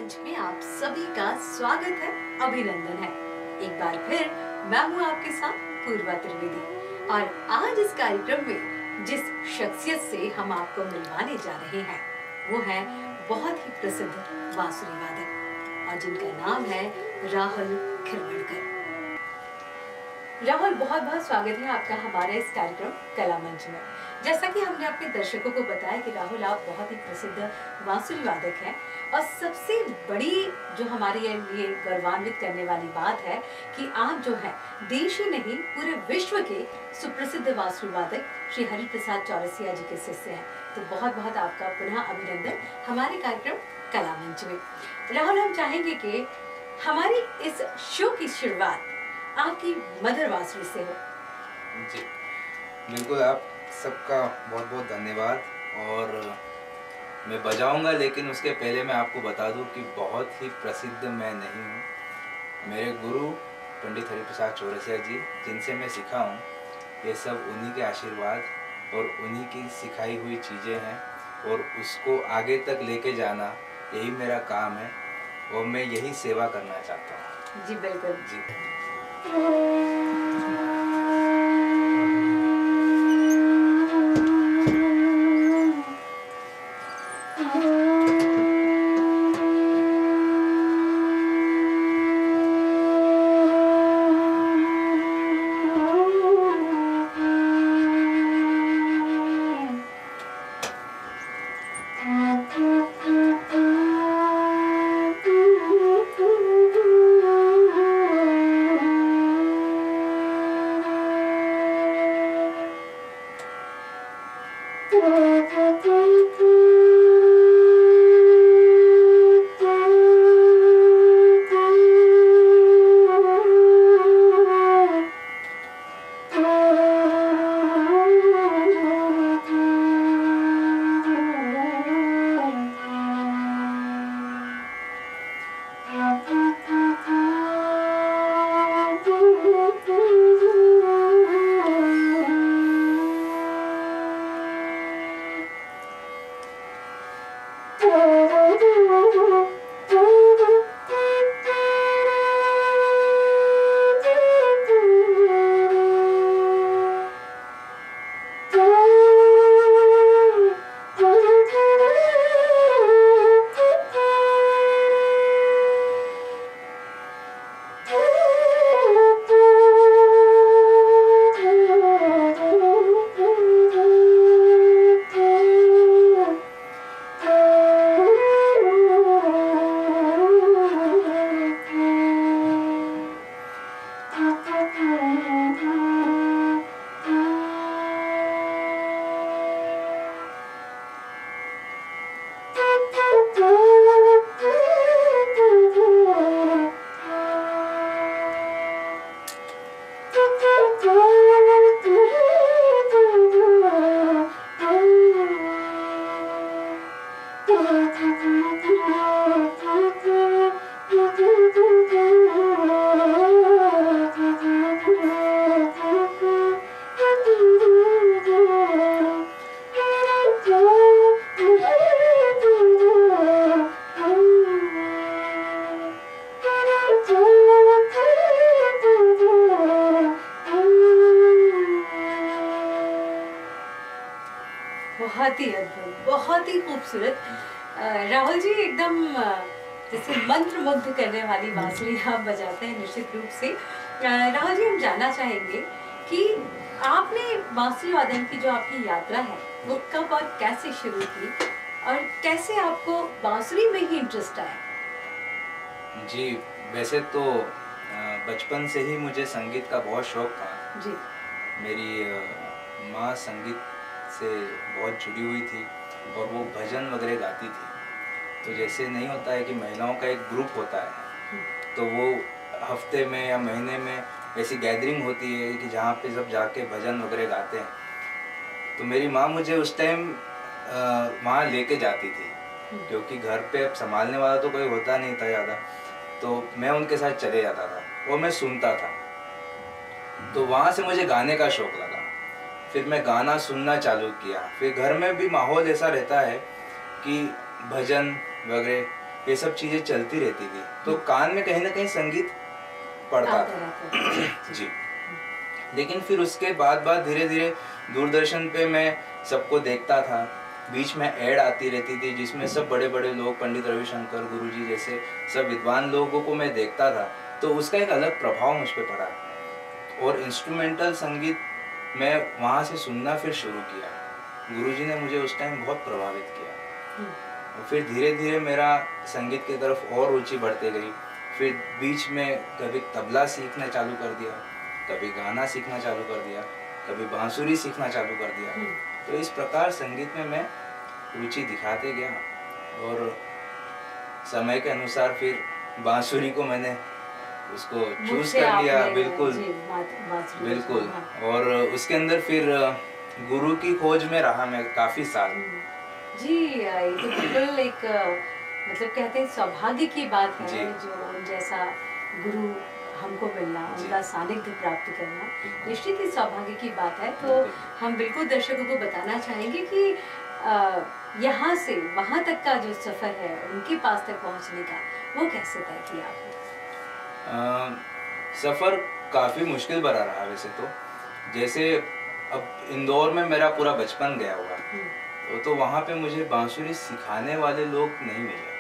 मंच में आप सभी का स्वागत है, अभिनंदन है। एक बार फिर मैं हूँ आपके साथ पूर्वा त्रिवेदी और आज इस कार्यक्रम में जिस शख्सियत से हम आपको मिलवाने जा रहे हैं वो है बहुत ही प्रसिद्ध बांसुरी वादक और जिनका नाम है राहुल खिरवड़कर। राहुल, बहुत बहुत स्वागत है आपका हमारे इस कार्यक्रम कला मंच में। जैसा कि हमने अपने दर्शकों को बताया कि राहुल आप बहुत ही प्रसिद्ध बांसुरी वादक हैं और सबसे बड़ी जो हमारे लिए गौरवान्वित करने वाली बात है कि आप जो है देश ही नहीं पूरे विश्व के सुप्रसिद्ध बांसुरी वादक श्री हरिप्रसाद चौरसिया जी के शिष्य हैं। तो बहुत बहुत आपका पुनः अभिनंदन हमारे कार्यक्रम कला मंच में। राहुल, हम चाहेंगे कि हमारी इस शो की शुरुआत आपकी मदर बांसुरी से हो। जी बिल्कुल, आप सबका बहुत बहुत धन्यवाद। और मैं बजाऊंगा, लेकिन उसके पहले मैं आपको बता दूं कि बहुत ही प्रसिद्ध मैं नहीं हूं। मेरे गुरु पंडित हरिप्रसाद चौरसिया जी, जिनसे मैं सीखा हूं, ये सब उन्हीं के आशीर्वाद और उन्हीं की सिखाई हुई चीज़ें हैं और उसको आगे तक लेके जाना यही मेरा काम है और मैं यही सेवा करना चाहता हूँ। जी बिल्कुल जी। बहुत ही अद्भुत, बहुत ही खूबसूरत। राहुल जी, एकदम जैसे मंत्र मुग्ध करने वाली बांसुरी आप बजाते हैं निश्चित रूप से। राहुल जी, हम जानना चाहेंगे कि आपने बांसुरी वादन की जो आपकी यात्रा है वो कब और कैसे शुरू की और कैसे आपको बांसुरी में ही इंटरेस्ट आया? जी, वैसे तो बचपन से ही मुझे संगीत का बहुत शौक था जी। मेरी माँ संगीत से बहुत जुड़ी हुई थी और वो भजन वगैरह गाती थी। तो जैसे नहीं होता है कि महिलाओं का एक ग्रुप होता है, तो वो हफ्ते में या महीने में ऐसी गैदरिंग होती है कि जहाँ पे सब जाके भजन वगैरह गाते हैं। तो मेरी माँ मुझे उस टाइम वहाँ लेके जाती थी, क्योंकि घर पे अब संभालने वाला तो कोई होता नहीं था ज़्यादा, तो मैं उनके साथ चले जाता था और मैं सुनता था। तो वहाँ से मुझे गाने का शौक़ लगा, फिर मैं गाना सुनना चालू किया। फिर घर में भी माहौल ऐसा रहता है कि भजन वगैरह ये सब चीज़ें चलती रहती थी, तो कान में कहीं ना कहीं संगीत पड़ता था। जी। लेकिन फिर उसके बाद धीरे धीरे दूरदर्शन पे मैं सबको देखता था, बीच में ऐड आती रहती थी जिसमें सब बड़े बड़े लोग, पंडित रविशंकर गुरुजी जैसे सब विद्वान लोगों को मैं देखता था, तो उसका एक अलग प्रभाव मुझ पर पड़ा और इंस्ट्रूमेंटल संगीत मैं वहाँ से सुनना फिर शुरू किया। गुरुजी ने मुझे उस टाइम बहुत प्रभावित किया और फिर धीरे धीरे मेरा संगीत की तरफ और रुचि बढ़ते गई। फिर बीच में कभी तबला सीखना चालू कर दिया, कभी गाना सीखना चालू कर दिया, कभी बांसुरी सीखना चालू कर दिया। तो इस प्रकार संगीत में मैं रुचि दिखाते गया और समय के अनुसार फिर बांसुरी को मैंने उसको चूज कर लिया। बिल्कुल बिल्कुल। और उसके अंदर फिर गुरु की खोज में रहा मैं काफी साल। जी, ये तो बिल्कुल एक मतलब कहते हैं सौभाग्य की बात है जो उन जैसा गुरु हमको मिलना, उनका सानिध्य प्राप्त करना निश्चित ही सौभाग्य की बात है। तो हम बिल्कुल दर्शकों को बताना चाहेंगे कि यहाँ से वहाँ तक का जो सफर है उनके पास तक पहुँचने का, वो कैसे तय किया आपने? सफर काफी मुश्किल भरा रहा वैसे तो। जैसे अब इंदौर में मेरा पूरा बचपन गया हुआ, तो वहाँ पे मुझे बांसुरी सिखाने वाले लोग नहीं मिले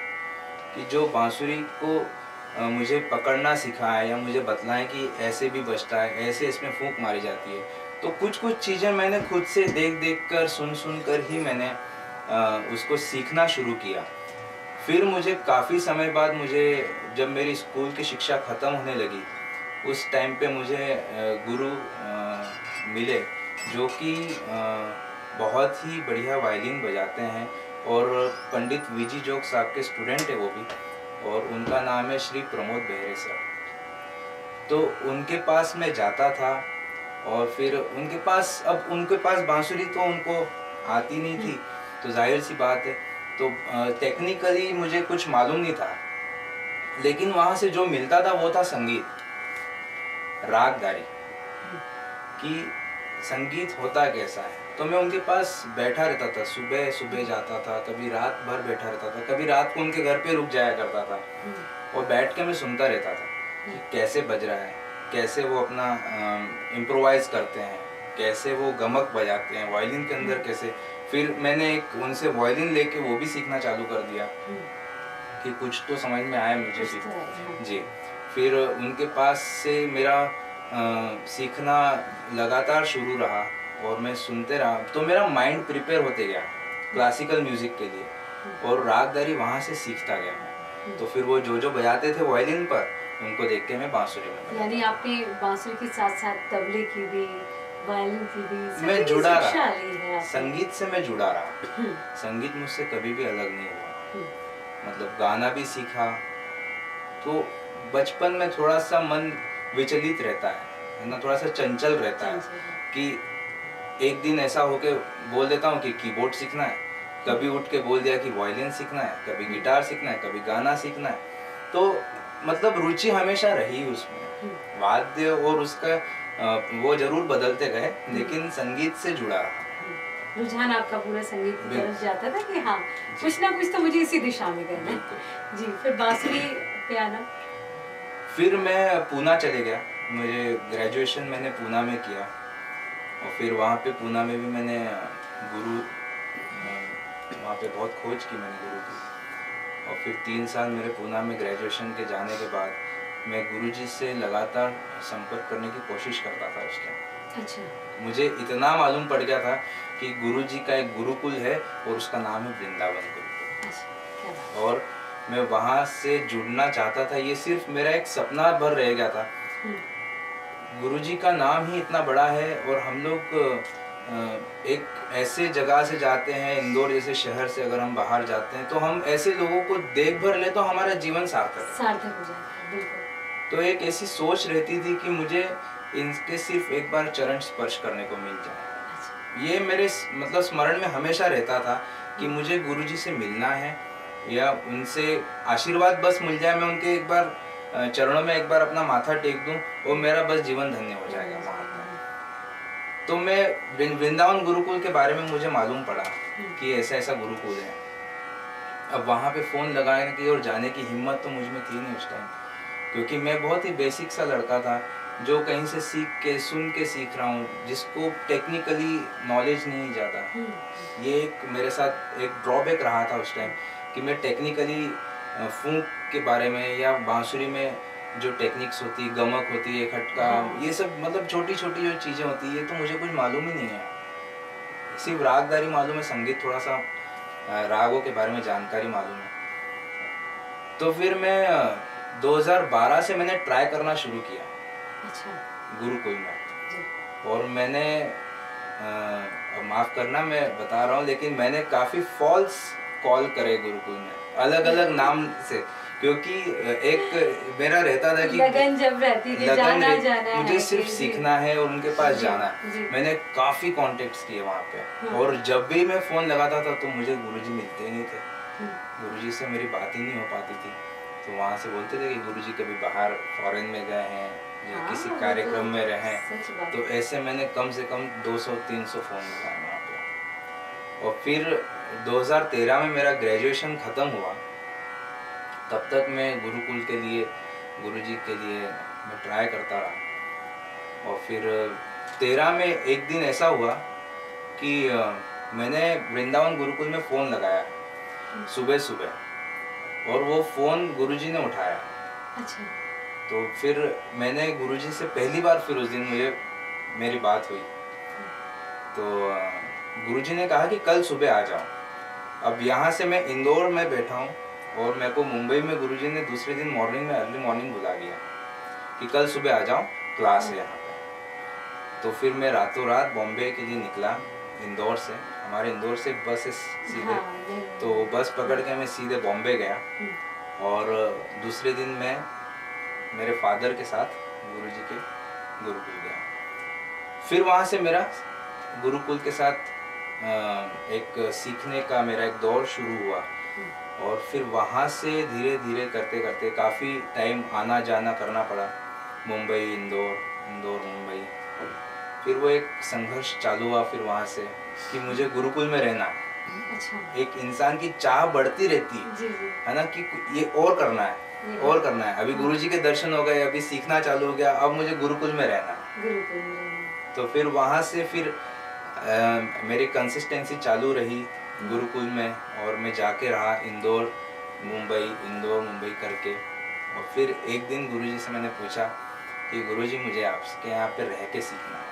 कि जो बांसुरी को मुझे पकड़ना सिखाए या मुझे बतलाएं कि ऐसे भी बजता है, ऐसे इसमें फूंक मारी जाती है। तो कुछ चीज़ें मैंने खुद से देख कर सुन कर ही मैंने उसको सीखना शुरू किया। फिर मुझे काफ़ी समय बाद मुझे जब मेरी स्कूल की शिक्षा ख़त्म होने लगी, उस टाइम पे मुझे गुरु मिले जो कि बहुत ही बढ़िया वायलिन बजाते हैं और पंडित वीजी जोग साहब के स्टूडेंट है वो भी, और उनका नाम है श्री प्रमोद बेहरे सर। तो उनके पास मैं जाता था और फिर उनके पास बांसुरी तो उनको आती नहीं थी, तो जाहिर सी बात है, तो टेक्निकली मुझे कुछ मालूम नहीं था, लेकिन वहाँ से जो मिलता था वो था संगीत, रागदारी कि संगीत होता कैसा है। तो मैं उनके पास बैठा रहता था, सुबह जाता था, कभी रात भर बैठा रहता था, कभी रात को उनके घर पे रुक जाया करता था और बैठ के मैं सुनता रहता था कि कैसे बज रहा है, कैसे वो अपना इम्प्रोवाइज करते हैं, कैसे वो गमक बजाते हैं वायलिन के अंदर कैसे। फिर मैंने एक उनसे वायलिन लेके वो भी सीखना चालू कर दिया कि कुछ तो समझ में आया मुझे भी। जी, फिर उनके पास से मेरा सीखना लगातार शुरू रहा और मैं सुनते रहा, तो मेरा माइंड प्रिपेयर होते गया क्लासिकल म्यूजिक के लिए और रागदारी वहाँ से सीखता गया मैं। तो फिर वो जो बजाते थे वायलिन पर, उनको देख के मैं बांसुरी में, यानी आपने बांसुरी के साथ साथ तबले की भी, वायलिन की भी, मैं जुड़ा रहा, संगीत से मैं जुड़ा रहा। संगीत मुझसे कभी भी अलग नहीं हुआ, मतलब गाना भी सीखा। तो बचपन में थोड़ा सा मन विचलित रहता है ना, थोड़ा सा चंचल रहता है कि एक दिन ऐसा होके बोल देता हूँ कि कीबोर्ड सीखना है, कभी उठ के बोल दिया कि वायलिन सीखना है, कभी गिटार सीखना है, कभी गाना सीखना है। तो मतलब रुचि हमेशा रही उसमें, वाद्य और उसका वो जरूर बदलते गए, लेकिन संगीत से जुड़ा रहा। रुझान आपका पूरा संगीत की तरफ जाता था कि हाँ कुछ ना कुछ तो मुझे इसी दिशा में करना है। जी, फिर बांसुरी पे आना। फिर मैं पूना चले गया, मुझे ग्रेजुएशन मैंने पूना में किया और फिर वहाँ पे पूना में भी मैंने गुरु, वहाँ पे बहुत खोज की मैंने गुरु की। और फिर 3 साल मेरे पूना में ग्रेजुएशन के जाने के बाद मैं गुरुजी से लगातार संपर्क करने की कोशिश करता था उस टाइम। अच्छा। मुझे इतना मालूम पड़ गया था कि गुरुजी का एक गुरुकुल है और उसका नाम है वृंदावन गुरुकुल। अच्छा। और मैं वहाँ से जुड़ना चाहता था, ये सिर्फ मेरा एक सपना भर रह गया था। गुरुजी का नाम ही इतना बड़ा है और हम लोग एक ऐसे जगह से जाते हैं, इंदौर जैसे शहर से अगर हम बाहर जाते हैं तो हम ऐसे लोगों को देख भर ले तो हमारा जीवन सार्थक हो जाता है। बिल्कुल। तो एक ऐसी सोच रहती थी कि मुझे इनके सिर्फ एक बार चरण स्पर्श करने को मिल जाए। ये मेरे मतलब स्मरण में हमेशा रहता था कि मुझे गुरुजी से मिलना है या उनसे आशीर्वाद बस मिल जाए, मैं उनके एक बार चरणों में एक बार अपना माथा टेक दूं और मेरा बस जीवन धन्य हो जाएगा वहाँ पर। तो मैं वृंदावन गुरुकुल के बारे में मुझे मालूम पड़ा कि ऐसा गुरुकुल है। अब वहाँ पे फ़ोन लगाने की और जाने की हिम्मत तो मुझ में थी नहीं उस टाइम, क्योंकि मैं बहुत ही बेसिक सा लड़का था जो कहीं से सीख के सुन के सीख रहा हूँ, जिसको टेक्निकली नॉलेज नहीं ज़्यादा। ये एक मेरे साथ एक ड्रॉबैक रहा था उस टाइम कि मैं टेक्निकली फूंक के बारे में या बांसुरी में जो टेक्निक्स होती है, गमक होती है, खटका, ये सब मतलब छोटी छोटी जो चीज़ें होती है, ये तो मुझे कुछ मालूम ही नहीं है। सिर्फ रागदारी मालूम है, संगीत थोड़ा सा रागों के बारे में जानकारी मालूम है। तो फिर मैं 2012 से मैंने ट्राई करना शुरू किया। अच्छा। गुरुकुल में। और मैंने माफ़ करना मैं बता रहा हूँ, लेकिन मैंने काफ़ी फॉल्स कॉल करे गुरुकुल में, अलग अलग नाम से, क्योंकि एक मेरा रहता था कि लगन जब रहती है जाना है, मुझे सिर्फ सीखना है और उनके पास जाना है। मैंने काफ़ी कॉन्टेक्ट्स किए वहाँ पे। और जब भी मैं फ़ोन लगाता था तो मुझे गुरुजी मिलते ही नहीं थे, गुरुजी से मेरी बात ही नहीं हो पाती थी। तो वहाँ से बोलते थे कि गुरुजी कभी बाहर फॉरेन में गए हैं या किसी कार्यक्रम में रहे हैं। तो ऐसे मैंने कम से कम 200-300 फ़ोन लगाए वहाँ पे। और फिर 2013 में मेरा ग्रेजुएशन ख़त्म हुआ, तब तक मैं गुरुकुल के लिए, गुरुजी के लिए मैं ट्राई करता रहा। और फिर 13 में एक दिन ऐसा हुआ कि मैंने वृंदावन गुरुकुल में फ़ोन लगाया सुबह सुबह, और वो फ़ोन गुरुजी ने उठाया। अच्छा। तो फिर मैंने गुरुजी से पहली बार फिर उस दिन मेरी बात हुई। तो गुरुजी ने कहा कि कल सुबह आ जाओ। अब यहाँ से मैं इंदौर में बैठा हूँ और मेरे को मुंबई में गुरुजी ने दूसरे दिन मॉर्निंग में अर्ली मॉर्निंग बुला लिया कि कल सुबह आ जाओ, क्लास है यहाँ पे। तो फिर मैं रातों रात बॉम्बे के लिए निकला इंदौर से। हमारे इंदौर से बस है सीधे, तो बस पकड़ के मैं सीधे बॉम्बे गया। और दूसरे दिन मैं मेरे फादर के साथ गुरुजी के गुरुकुल गया। फिर वहाँ से मेरा गुरुकुल के साथ एक सीखने का मेरा एक दौर शुरू हुआ। और फिर वहाँ से धीरे धीरे करते करते काफ़ी टाइम आना जाना करना पड़ा, मुंबई इंदौर, इंदौर मुंबई। फिर वो एक संघर्ष चालू हुआ फिर वहाँ से कि मुझे गुरुकुल में रहना है। अच्छा। एक इंसान की चाह बढ़ती रहती है ना, कि ये और करना है, और करना है। अभी गुरुजी के दर्शन हो गए, अभी सीखना चालू हो गया, अब मुझे गुरुकुल में रहना है। तो फिर वहाँ से फिर मेरी कंसिस्टेंसी चालू रही गुरुकुल में, और मैं जाके रहा इंदौर मुंबई करके। और फिर एक दिन गुरुजी से मैंने पूछा कि गुरुजी मुझे आपके यहाँ पे रह के सीखना है।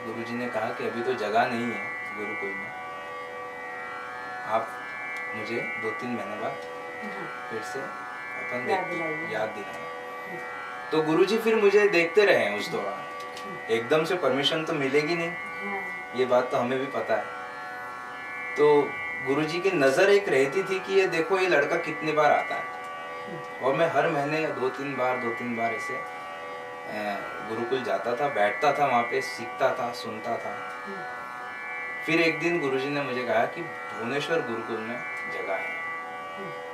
गुरुजी ने कहा कि अभी तो जगह नहीं है गुरुकुल में, आप मुझे 2-3 महीने बाद फिर से अपन याद दिलाना। तो गुरुजी फिर मुझे देखते रहे उस दौरान। एकदम से परमिशन तो मिलेगी नहीं, ये बात तो हमें भी पता है। तो गुरुजी की नज़र एक रहती थी कि ये देखो ये लड़का कितनी बार आता है। और मैं हर महीने 2-3 बार ऐसे गुरुकुल जाता था, बैठता था वहाँ पे, सीखता था, सुनता था। फिर एक दिन गुरुजी ने मुझे कहा कि भुवनेश्वर गुरुकुल में जगह है,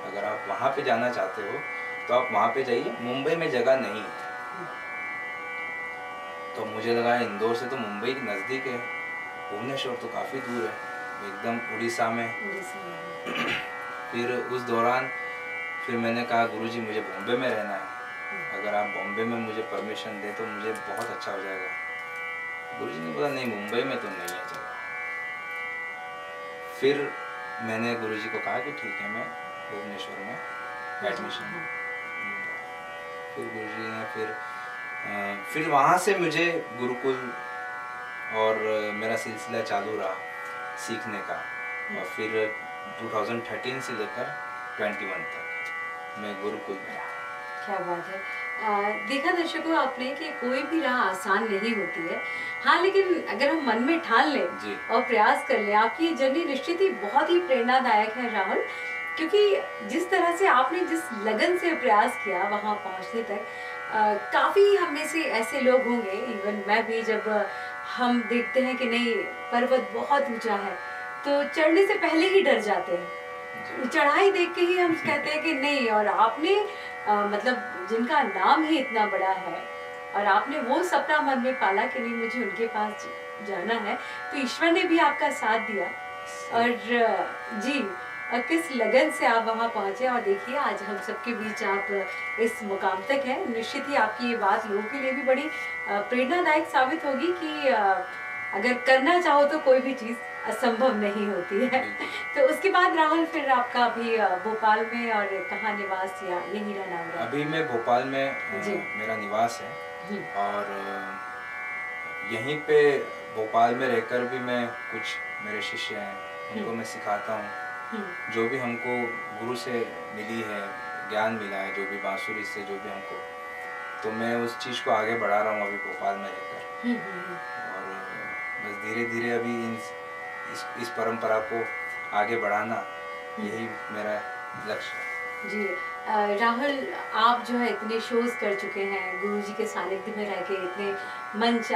अगर आप वहाँ पे जाना चाहते हो तो आप वहाँ पे जाइए, मुंबई में जगह नहीं है। तो मुझे लगा इंदौर से तो मुंबई नज़दीक है, भुवनेश्वर तो काफ़ी दूर है, एकदम उड़ीसा में। फिर उस दौरान फिर मैंने कहा गुरुजी मुझे बॉम्बे में रहना है, अगर आप बॉम्बे में मुझे परमिशन दें तो मुझे बहुत अच्छा हो जाएगा। गुरुजी ने बोला नहीं, मुंबई में तो नहीं है जगह। फिर मैंने गुरुजी को कहा कि ठीक है, मैं भुवनेश्वर में एडमिशन। फिर गुरुजी ने फिर वहाँ से मुझे गुरुकुल और मेरा सिलसिला चालू रहा सीखने का। और फिर 2013 से लेकर 21 तक मैं गुरुकुल में रहा। क्या बात है। देखा दर्शकों आपने कि कोई भी राह आसान नहीं होती है, हाँ, लेकिन अगर हम मन में ठान लें और प्रयास कर लें, आपकी ये जर्नी निश्चित ही बहुत ही प्रेरणादायक है राहुल, क्योंकि जिस तरह से आपने जिस लगन से प्रयास किया वहाँ पहुँचने तक, काफ़ी हम में से ऐसे लोग होंगे, इवन मैं भी, जब हम देखते हैं कि नहीं पर्वत बहुत ऊंचा है तो चढ़ने से पहले ही डर जाते हैं, चढ़ाई देख के ही हम कहते हैं कि नहीं। और आपने मतलब जिनका नाम ही इतना बड़ा है और आपने वो सपना मन में पाला कि नहीं मुझे उनके पास जाना है, तो ईश्वर ने भी आपका साथ दिया। और जी, किस लगन से आप वहाँ पहुँचे और देखिए आज हम सबके बीच आप इस मुकाम तक हैं। निश्चित ही आपकी ये बात लोगों के लिए भी बड़ी प्रेरणादायक साबित होगी कि अगर करना चाहो तो कोई भी चीज़ असंभव नहीं होती है। तो उसके बाद राहुल फिर आपका अभी भोपाल में और कहाँ निवास या यही रहना हो रहा है? अभी मैं भोपाल में मेरा निवास है और यहीं पे भोपाल में रहकर भी मैं कुछ मेरे शिष्य हैं उनको मैं सिखाता हूँ। जो भी हमको गुरु से मिली है, ज्ञान मिला है, जो भी बांसुरी से जो भी हमको, तो मैं उस चीज़ को आगे बढ़ा रहा हूँ अभी भोपाल में रहकर। और बस धीरे धीरे अभी इस परंपरा को आगे बढ़ाना यही मेरा लक्ष्य है। जी राहुल, आप जो है इतने शोज कर चुके हैं, गुरुजी के सानिध्य में रह के इतने मंच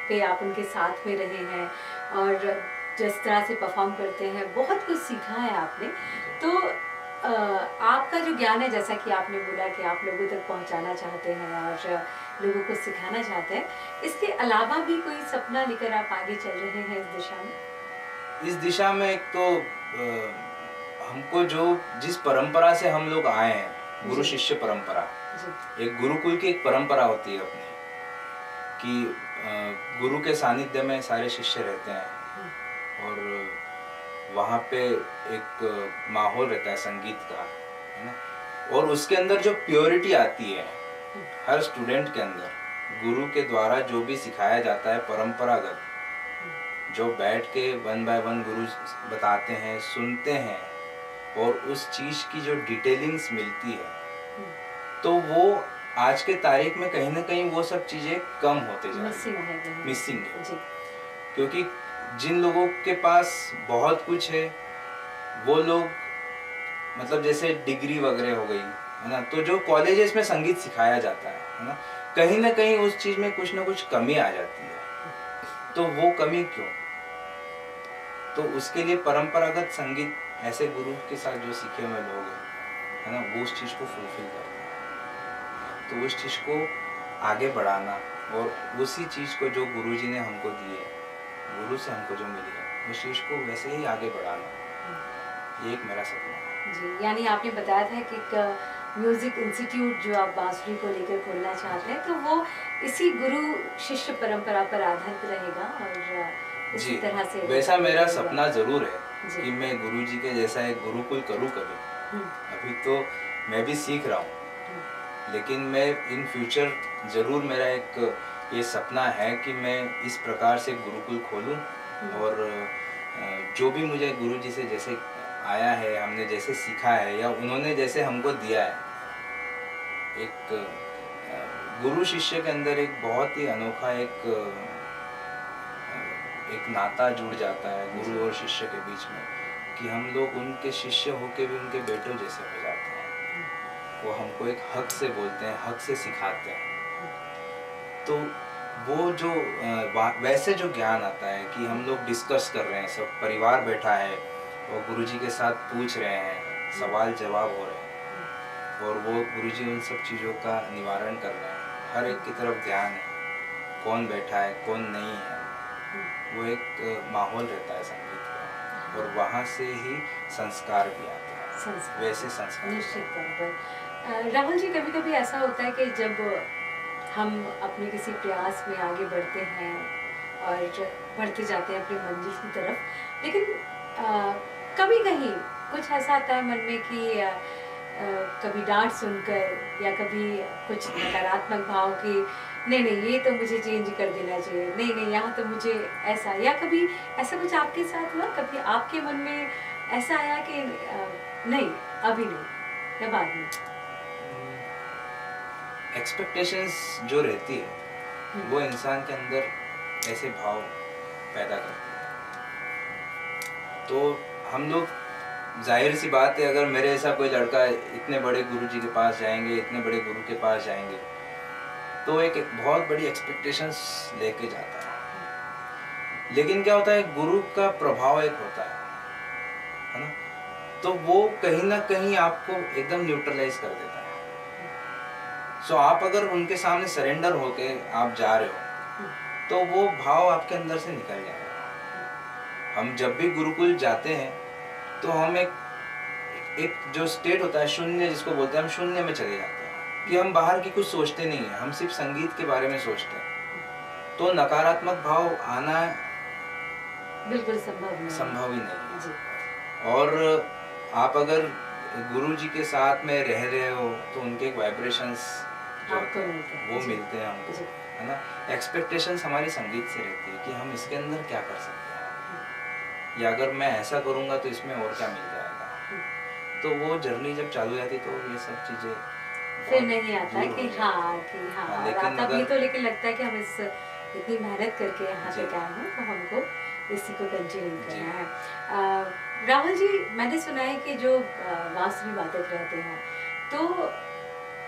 पे आप उनके साथ में रहे हैं और जिस तरह से परफॉर्म करते हैं, बहुत कुछ सीखा है आपने। तो आपका जो ज्ञान है, जैसा कि आपने बोला कि आप लोगों तक पहुंचाना चाहते हैं और लोगों को सिखाना चाहते हैं, इसके अलावा भी कोई सपना लेकर आप आगे चल रहे हैं इस दिशा में? इस दिशा में एक तो हमको जो जिस परंपरा से हम लोग आए हैं, गुरु शिष्य परंपरा, एक गुरुकुल की एक परंपरा होती है अपनी, कि गुरु के सानिध्य में सारे शिष्य रहते हैं और वहाँ पे एक माहौल रहता है संगीत का, है ना। और उसके अंदर जो प्योरिटी आती है हर स्टूडेंट के अंदर, गुरु के द्वारा जो भी सिखाया जाता है परंपरागत, जो बैठ के वन बाय वन गुरु बताते हैं, सुनते हैं और उस चीज़ की जो डिटेलिंग्स मिलती है, तो वो आज के तारीख में कहीं ना कहीं वो सब चीज़ें कम होते जा रही हैं, मिसिंग है। क्योंकि जिन लोगों के पास बहुत कुछ है वो लोग, मतलब जैसे डिग्री वगैरह हो गई, है ना, तो जो कॉलेजेस में संगीत सिखाया जाता है ना, कहीं ना कहीं उस चीज़ में कुछ ना कुछ कमी आ जाती है। तो वो कमी क्यों? तो उसके लिए परंपरागत संगीत ऐसे गुरु के साथ जो सीखे हुए लोग हैं, है ना, वो उस चीज़ को फुलफिल करते हैं। तो उस चीज़ को आगे बढ़ाना और उसी चीज़ को जो गुरुजी ने हमको दी है, गुरु से हमको जो मिली है, उस चीज़ को वैसे ही आगे बढ़ाना, ये एक मेरा सपना है। जी, यानी आपने बताया था कि एक म्यूजिक इंस्टीट्यूट जो आप बांसुरी को लेकर खोलना चाहते हैं, तो वो इसी गुरु शिष्य परंपरा पर आधारित रहेगा और इसी तरह से वैसा मेरा सपना जरूर है कि मैं गुरुजी के जैसा एक गुरुकुल करूँ कभी। अभी तो मैं भी सीख रहा हूँ, लेकिन मैं इन फ्यूचर जरूर, मेरा एक ये सपना है कि मैं इस प्रकार से गुरुकुल खोलूँ और जो भी मुझे गुरुजी से जैसे आया है, हमने जैसे सीखा है या उन्होंने जैसे हमको दिया है, एक गुरु शिष्य के अंदर एक बहुत ही अनोखा एक नाता जुड़ जाता है गुरु और शिष्य के बीच में, कि हम लोग उनके शिष्य होके भी उनके बेटों जैसे हो जाते हैं। वो हमको एक हक से बोलते हैं, हक से सिखाते हैं। तो वो जो वैसे जो ज्ञान आता है कि हम लोग डिस्कस कर रहे हैं, सब परिवार बैठा है और गुरुजी के साथ पूछ रहे हैं, सवाल जवाब हो रहे हैं और वो गुरुजी उन सब चीज़ों का निवारण कर रहे हैं। हर एक की तरफ ध्यान है, कौन बैठा है कौन नहीं है, वो एक माहौल रहता है संगीत का और वहाँ से ही संस्कार भी आते हैं, वैसे संस्कार। निश्चित तौर पर राहुल जी, कभी कभी ऐसा होता है कि जब हम अपने किसी प्रयास में आगे बढ़ते हैं और बढ़ते जाते हैं अपनी मंजिल की तरफ, लेकिन कभी कहीं कुछ ऐसा आता है मन में कि कभी डांट सुनकर या कभी कुछ नकारात्मक भाव कि नहीं नहीं ये तो मुझे चेंज कर देना चाहिए, नहीं नहीं यहाँ तो मुझे ऐसा, या कभी ऐसा कुछ आपके साथ हुआ? कभी आपके मन में ऐसा आया कि नहीं अभी नहीं या बाद में? एक्सपेक्टेशंस जो रहती है वो इंसान के अंदर ऐसे भाव पैदा करती है। तो हम लोग, जाहिर सी बात है, अगर मेरे ऐसा कोई लड़का इतने बड़े गुरुजी के पास जाएंगे, इतने बड़े गुरु के पास जाएंगे, तो एक बहुत बड़ी एक्सपेक्टेशंस लेके जाता है। लेकिन क्या होता है, गुरु का प्रभाव एक होता है ना, तो वो कहीं ना कहीं आपको एकदम न्यूट्रलाइज कर देता है। सो आप अगर उनके सामने सरेंडर होके आप जा रहे हो, तो वो भाव आपके अंदर से निकल जाएगा। हम जब भी गुरुकुल जाते हैं तो हम एक एक जो स्टेट होता है शून्य जिसको बोलते हैं, हम शून्य में चले जाते हैं कि हम बाहर की कुछ सोचते नहीं है, हम सिर्फ संगीत के बारे में सोचते हैं। तो नकारात्मक भाव आना बिल्कुल संभव ही नहीं है जी। और आप अगर गुरु जी के साथ में रह रहे हो तो उनके एक आपको मिलते हैं वो मिलते हैं हमको, है ना। एक्सपेक्टेशंस हमारी संगीत से रहती है कि हम इसके अंदर क्या कर सकते हैं, या अगर मैं ऐसा करूँगा तो इसमें और क्या मिल जाएगा। तो वो जर्नी जब चालू हो जाती तो ये सब चीज़ें फिर नहीं आता कि हाँ लेकिन आता भी तो, लेकिन लगता है कि हम इस इतनी मेहनत करके यहाँ तक आए हैं तो हमको इसी को कंटिन्यू करना है। राहुल जी, मैंने सुना है कि जो बांसुरी वादक रहते हैं तो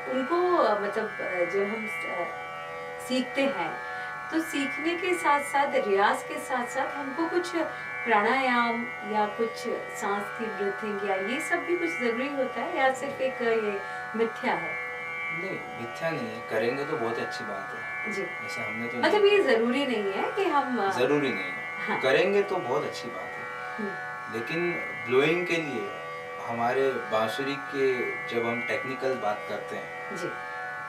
उनको मतलब जब हम सीखते हैं तो सीखने के साथ साथ रियाज के साथ साथ हमको कुछ प्राणायाम या कुछ सांस की ब्रीथिंग या ये सब भी कुछ जरूरी होता है, या सिर्फ एक ये मिथ्या है? नहीं, मिथ्या नहीं है, करेंगे तो बहुत अच्छी बात है जी। जैसे हमने तो मतलब ये जरूरी नहीं है कि हम जरूरी नहीं है, हाँ। करेंगे तो बहुत अच्छी बात है, लेकिन ब्लोइंग के लिए हमारे बांसुरी के जब हम टेक्निकल बात करते हैं जी,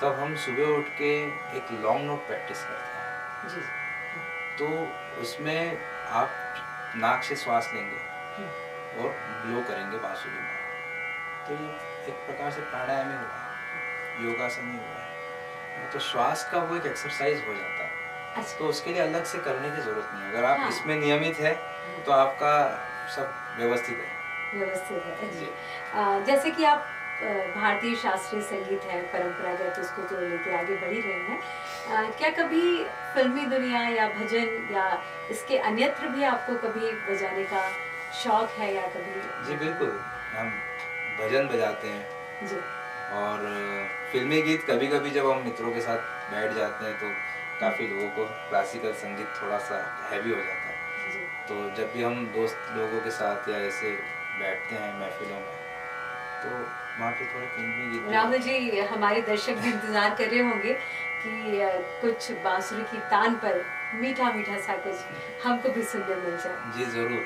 तब हम सुबह उठ के एक लॉन्ग नोट प्रैक्टिस करते हैं जी। तो उसमें आप नाक से श्वास लेंगे और ब्लो करेंगे बांसुरी में, तो ये एक प्रकार से प्राणायाम ही हुआ है, योगासन ही हुआ है। तो श्वास का वो एक एक्सरसाइज हो जाता है। अच्छा। तो उसके लिए अलग से करने की जरूरत नहीं है, अगर आप इसमें नियमित है तो आपका सब व्यवस्थित है जी। जैसे कि आप भारतीय शास्त्रीय संगीत है, परंपरागत, उसको तो लेके आगे बढ़ ही रहे हैं। क्या कभी फिल्मी दुनिया या भजन या इसके अन्यत्र भी आपको कभी बजाने का शौक है या कभी? जी बिल्कुल, हम भजन बजाते हैं जी। और फिल्मी गीत कभी कभी जब हम मित्रों के साथ बैठ जाते हैं तो काफ़ी लोगों को क्लासिकल संगीत थोड़ा सा हैवी हो जाता है जी। तो जब भी हम दोस्त लोगों के साथ या ऐसे बैठते हैं महफिलों में तो वहाँ पे थोड़ा फिल्मी गीत। राहुल जी, हमारे दर्शक भी इंतजार कर रहे होंगे कि कुछ बांसुरी की तान पर मीठा मीठा सा कुछ हमको भी सुनने मिल जाए। जी ज़रूर।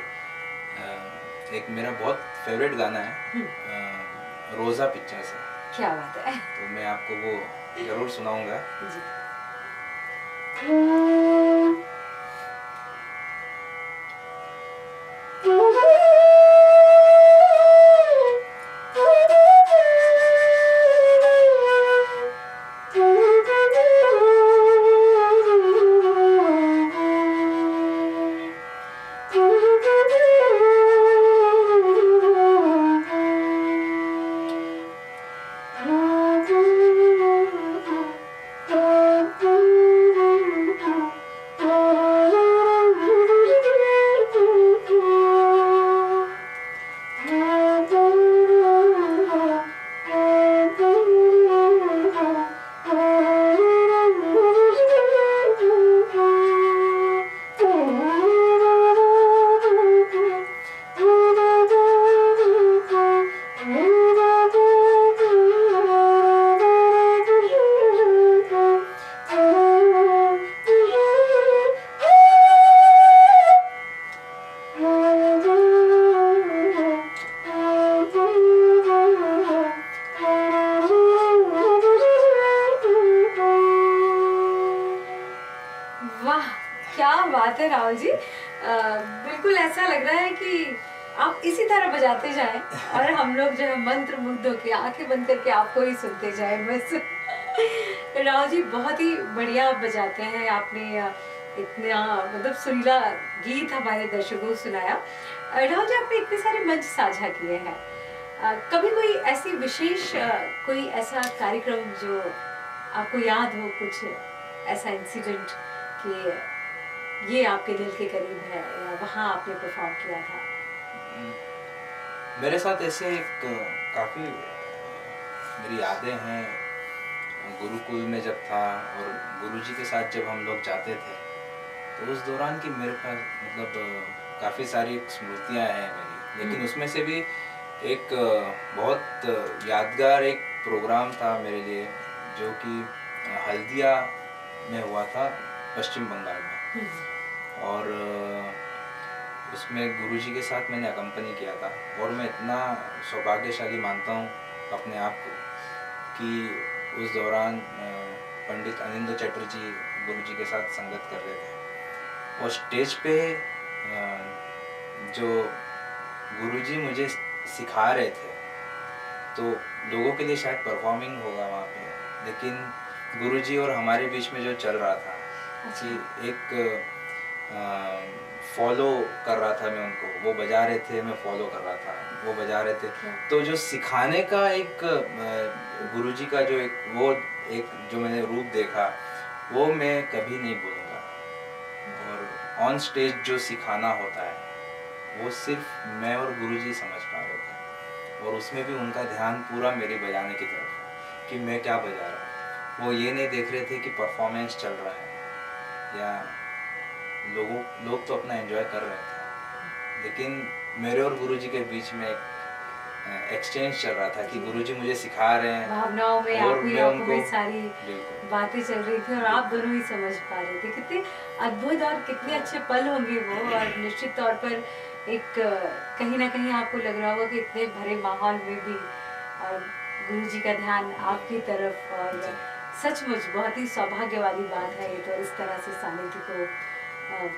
एक मेरा बहुत फेवरेट गाना है रोज़ा पिक्चर से। क्या बात है। तो मैं आपको वो ज़रूर सुनाऊंगा जी। राहुल जी, बिल्कुल ऐसा लग रहा है कि आप इसी तरह बजाते जाएं और हम लोग जो है मंत्र मुग्ध होकर आंखें बंद करके आपको ही सुनते जाएं बस। राहुल जी, बहुत ही बढ़िया आप बजाते हैं, आपने इतना मतलब सुरीला गीत हमारे दर्शकों को सुनाया। राहुल जी, आपने इतने सारे मंच साझा किए हैं, कभी कोई ऐसी विशेष कोई ऐसा कार्यक्रम जो आपको याद हो, कुछ ऐसा इंसिडेंट कि ये आपके दिल के करीब है या वहाँ आपने परफॉर्म किया था? मेरे साथ ऐसे एक काफ़ी मेरी यादें हैं गुरुकुल में जब था और गुरुजी के साथ जब हम लोग जाते थे तो उस दौरान की मेरे पास मतलब काफ़ी सारी स्मृतियाँ हैं मेरी, लेकिन उसमें से भी एक बहुत यादगार एक प्रोग्राम था मेरे लिए जो कि हल्दिया में हुआ था, पश्चिम बंगाल में। और उसमें गुरुजी के साथ मैंने अकम्पनी किया था। और मैं इतना सौभाग्यशाली मानता हूँ अपने आप को कि उस दौरान पंडित अनिंदो चटर्जी गुरुजी के साथ संगत कर रहे थे और स्टेज पे जो गुरुजी मुझे सिखा रहे थे, तो लोगों के लिए शायद परफॉर्मिंग होगा वहाँ पे, लेकिन गुरुजी और हमारे बीच में जो चल रहा था कि एक फॉलो कर रहा था मैं उनको, वो बजा रहे थे मैं फॉलो कर रहा था, वो बजा रहे थे। तो जो सिखाने का एक गुरुजी का जो एक जो मैंने रूप देखा वो मैं कभी नहीं भूलूंगा। और ऑन स्टेज जो सिखाना होता है वो सिर्फ मैं और गुरुजी समझ पा रहे थे, और उसमें भी उनका ध्यान पूरा मेरे बजाने की तरफ कि मैं क्या बजा रहा हूँ। वो ये नहीं देख रहे थे कि परफॉर्मेंस चल रहा है या लोग तो अपना एंजॉय कर रहे थे, लेकिन मेरे और गुरुजी के बीच में एक एक्सचेंज चल रहा था कि गुरुजी मुझे सिखा रहे हैं, भावनाओं में आपकी आंखों में सारी बातें चल रही थी और आप दोनों ही समझ पा रहे थे। कितने अद्भुत और कितने अच्छे पल होंगे वो। और निश्चित तौर पर एक कहीं ना कहीं आपको लग रहा होगा कि इतने भरे माहौल में भी गुरुजी का ध्यान आपकी तरफ, और सचमुच बहुत ही सौभाग्य वाली बात है ये तो इस तरह से सानिध्य को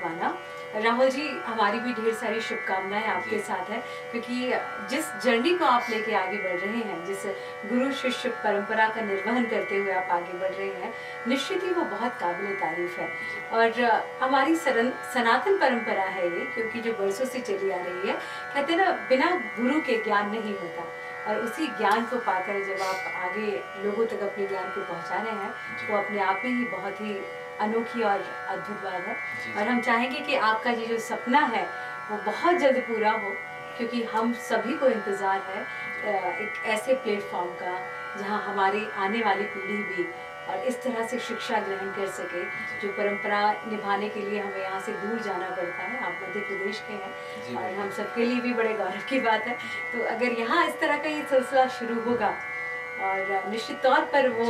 पाना। राहुल जी, हमारी भी ढेर सारी शुभकामनाएं आपके साथ है, क्योंकि जिस जर्नी को आप लेके आगे बढ़ रहे हैं, जिस गुरु शिष्य परंपरा का निर्वहन करते हुए आप आगे बढ़ रहे हैं, निश्चित ही वो बहुत काबिल तारीफ है। और हमारी सनातन परंपरा है ये, क्योंकि जो बरसों से चली आ रही है। कहते हैं ना, बिना गुरु के ज्ञान नहीं होता, और उसी ज्ञान को पाकर जब आप आगे लोगों तक अपने ज्ञान को पहुंचा रहे हैं, वो अपने आप में ही बहुत ही अनोखी और अद्भुत बात है। और हम चाहेंगे कि आपका ये जो सपना है वो बहुत जल्द पूरा हो, क्योंकि हम सभी को इंतज़ार है एक ऐसे प्लेटफॉर्म का जहां हमारी आने वाली पीढ़ी भी और इस तरह से शिक्षा ग्रहण कर सके। जो परंपरा निभाने के लिए हमें यहाँ से दूर जाना पड़ता है, आप मध्य प्रदेश के हैं और हम सबके लिए भी बड़े गौरव की बात है। तो अगर यहाँ इस तरह का ये सिलसिला शुरू होगा, और निश्चित तौर पर वो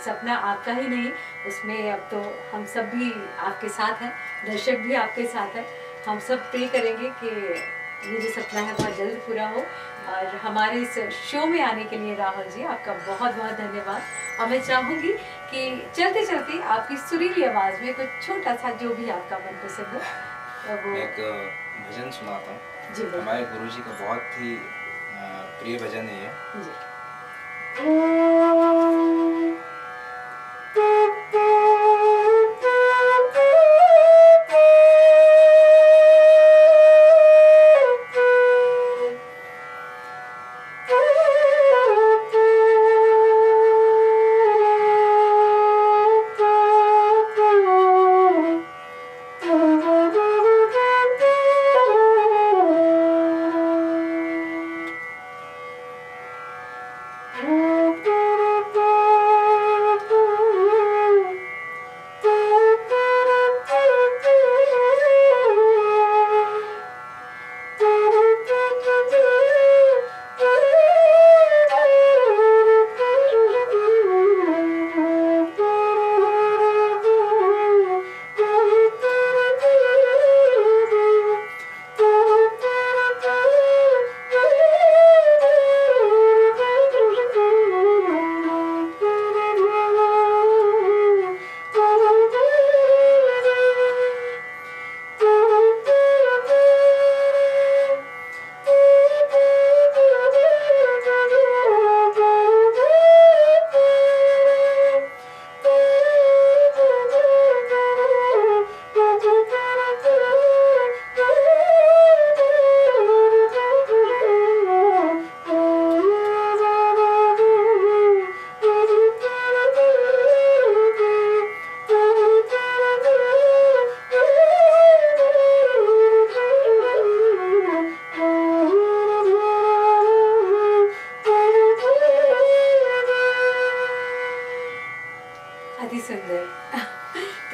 सपना आपका ही नहीं, उसमें अब तो हम सब भी आपके साथ हैं, दर्शक भी आपके साथ हैं। हम सब प्रे करेंगे कि ये जो सपना है बहुत जल्द पूरा हो। और हमारे इस शो में आने के लिए राहुल जी आपका बहुत बहुत धन्यवाद। और मैं चाहूँगी कि चलते चलते आपकी सुरीली आवाज़ में कुछ छोटा सा जो भी आपका मनपसंद हो वो एक भजन सुनाता हूँ। जी, हमारे गुरुजी का बहुत ही प्रिय भजन है ये। जी।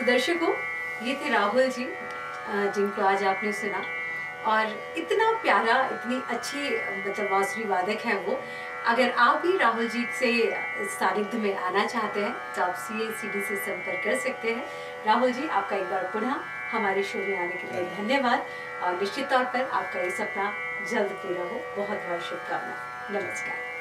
दर्शकों, ये थे राहुल जी जिनको आज आपने सुना, और इतना प्यारा, इतनी अच्छी मतलब बांसुरी वादक हैं वो। अगर आप भी राहुल जी से सानिध्य में आना चाहते हैं तो आप CACD से संपर्क कर सकते हैं। राहुल जी, आपका एक बार पुनः हमारे शो में आने के लिए धन्यवाद और निश्चित तौर पर आपका ये सपना जल्द पूरा हो। बहुत बहुत शुभकामनाएं। नमस्कार।